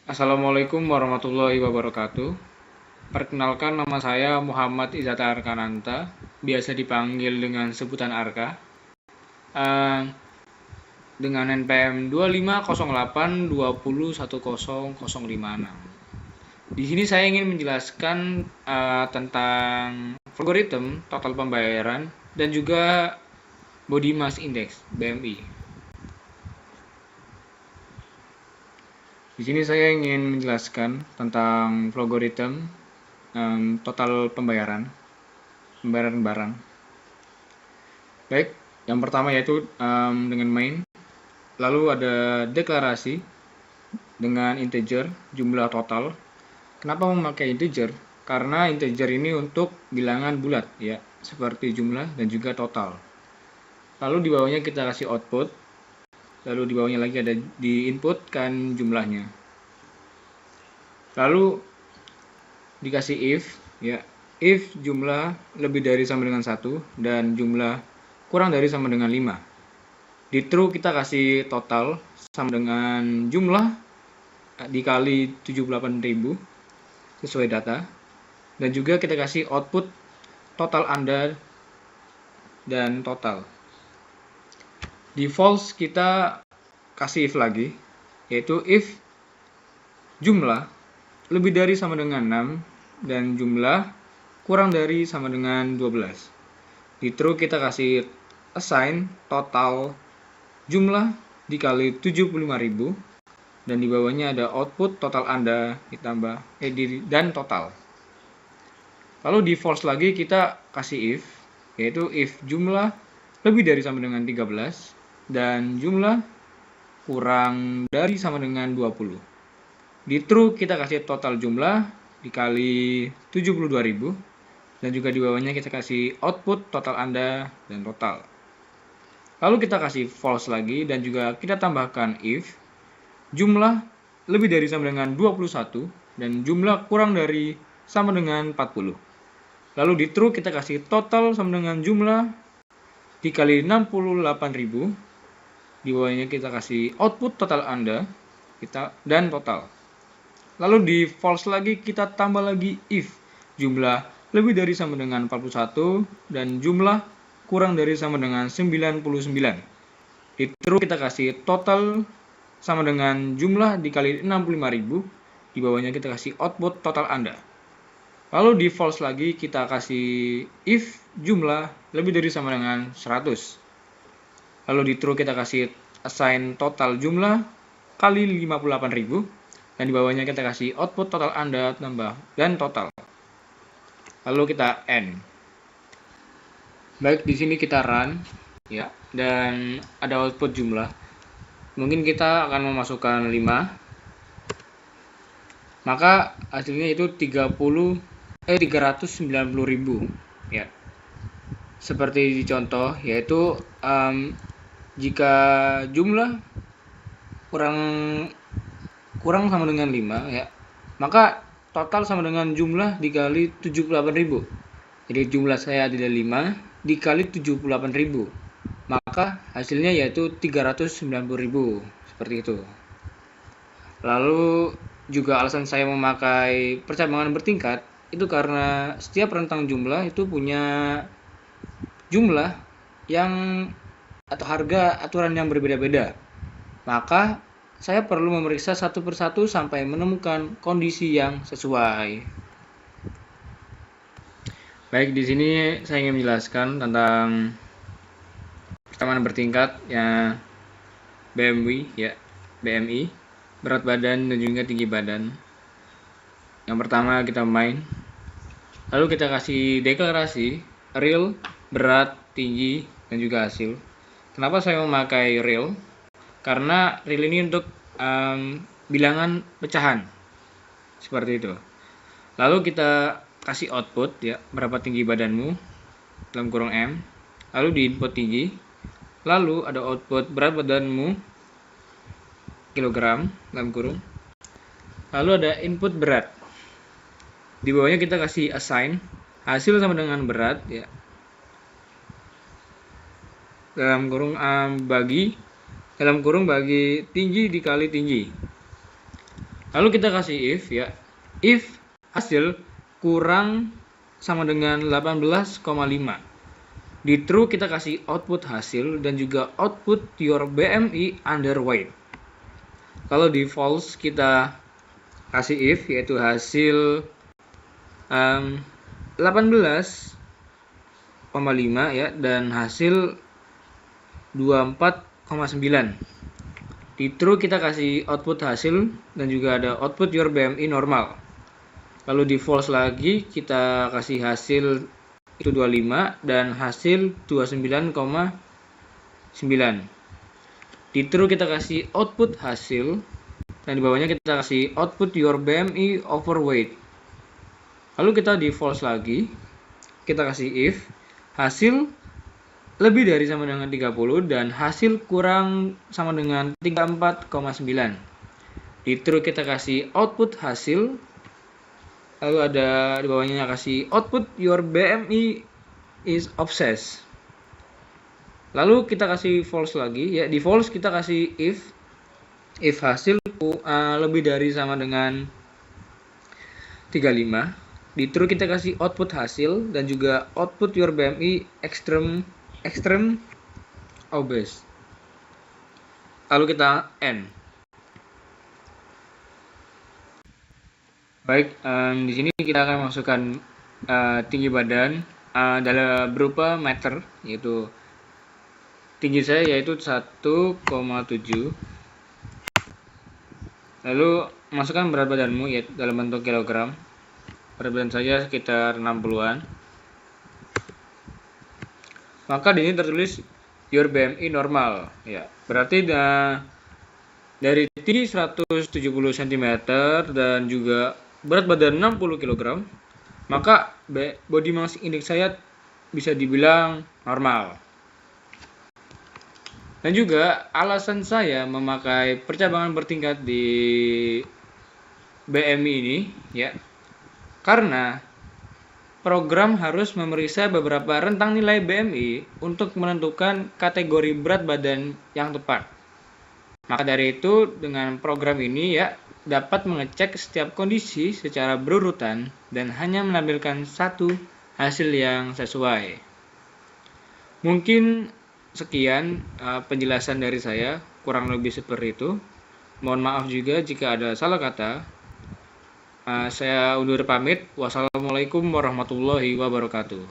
Assalamualaikum warahmatullahi wabarakatuh. Perkenalkan, nama saya Muhammad Izzata Arkananta, biasa dipanggil dengan sebutan Arka. Dengan NPM 2508201056. Di sini saya ingin menjelaskan tentang algoritma total pembayaran dan juga body mass index (BMI). Di sini saya ingin menjelaskan tentang algoritma total pembayaran barang. Baik, yang pertama yaitu dengan main, lalu ada deklarasi dengan integer jumlah total. Kenapa memakai integer? Karena integer ini untuk bilangan bulat ya, seperti jumlah dan juga total. Lalu di bawahnya kita kasih output. Lalu di bawahnya lagi ada di input kan jumlahnya. Lalu dikasih if ya, if jumlah lebih dari sama dengan 1 dan jumlah kurang dari sama dengan 5. Di true kita kasih total sama dengan jumlah dikali 78.000 sesuai data, dan juga kita kasih output total Anda dan total. Di false kita kasih if lagi, yaitu if jumlah lebih dari sama dengan 6 dan jumlah kurang dari sama dengan 12. Di true kita kasih assign total jumlah dikali 75.000 dan di bawahnya ada output total Anda ditambah dan total. Lalu di false lagi kita kasih if, yaitu if jumlah lebih dari sama dengan 13 dan jumlah kurang dari sama dengan 20. Di true kita kasih total jumlah dikali 72.000 dan juga di bawahnya kita kasih output total Anda dan total. Lalu kita kasih false lagi dan juga kita tambahkan if jumlah lebih dari sama dengan 21 dan jumlah kurang dari sama dengan 40. Lalu di true kita kasih total sama dengan jumlah dikali 68.000. Di bawahnya kita kasih output total Anda dan total. Lalu di false lagi kita tambah lagi if jumlah lebih dari sama dengan 41 dan jumlah kurang dari sama dengan 99. Di true kita kasih total sama dengan jumlah dikali 65.000. Di bawahnya kita kasih output total Anda. Lalu di false lagi kita kasih if jumlah lebih dari sama dengan 100. Lalu di true kita kasih assign total jumlah kali 58.000 dan di bawahnya kita kasih output total Anda tambah dan total. Lalu kita end. Baik, di sini kita run ya, dan ada output jumlah. Mungkin kita akan memasukkan 5. Maka hasilnya itu 390.000 ya. Seperti di contoh, yaitu jika jumlah kurang sama dengan 5 ya, maka total sama dengan jumlah dikali 78.000. Jadi jumlah saya ada 5 dikali 78.000, maka hasilnya yaitu 390.000, seperti itu. Lalu juga alasan saya memakai percabangan bertingkat itu karena setiap rentang jumlah itu punya jumlah yang atau harga aturan yang berbeda-beda. Maka saya perlu memeriksa satu persatu sampai menemukan kondisi yang sesuai. Baik, di sini saya ingin menjelaskan tentang persamaan bertingkat ya, BMI, berat badan dan juga tinggi badan. Yang pertama kita main, lalu kita kasih deklarasi real, berat, tinggi dan juga hasil. Kenapa saya memakai real? Karena real ini untuk bilangan pecahan seperti itu. Lalu kita kasih output ya, berapa tinggi badanmu dalam kurung M, lalu di input tinggi, lalu ada output berat badanmu kilogram dalam kurung, lalu ada input berat. Di bawahnya kita kasih assign hasil sama dengan berat ya, dalam kurung bagi tinggi dikali tinggi. Lalu kita kasih if ya. If hasil kurang sama dengan 18,5. Di true kita kasih output hasil dan juga output your BMI underweight. Kalau di false kita kasih if, yaitu hasil 18,5 ya, dan hasil 24,9. Di true kita kasih output hasil dan juga ada output your BMI normal. Lalu di false lagi kita kasih hasil itu 25 dan hasil 29,9. Di true kita kasih output hasil dan di bawahnya kita kasih output your BMI overweight. Lalu kita di false lagi, kita kasih if hasil lebih dari sama dengan 30 dan hasil kurang sama dengan 34,9. Di true kita kasih output hasil, lalu ada di bawahnya kasih output your BMI is obsessed. Lalu kita kasih false lagi ya. Di false kita kasih if hasil lebih dari sama dengan 35. Di true kita kasih output hasil dan juga output your BMI extreme obese. Lalu kita end. Baik, di sini kita akan masukkan tinggi badan dalam berupa meter, yaitu tinggi saya yaitu 1,7. Lalu masukkan berat badanmu yaitu dalam bentuk kilogram. Berat badan saya sekitar 60-an. Maka di sini tertulis your BMI normal ya. Berarti dari tinggi 170 cm dan juga berat badan 60 kg, maka body mass index saya bisa dibilang normal. Dan juga alasan saya memakai percabangan bertingkat di BMI ini ya, karena program harus memeriksa beberapa rentang nilai BMI untuk menentukan kategori berat badan yang tepat. Maka dari itu dengan program ini ya dapat mengecek setiap kondisi secara berurutan dan hanya menampilkan satu hasil yang sesuai. Mungkin sekian penjelasan dari saya, kurang lebih seperti itu. Mohon maaf juga jika ada salah kata. Saya undur pamit. Wassalamualaikum warahmatullahi wabarakatuh.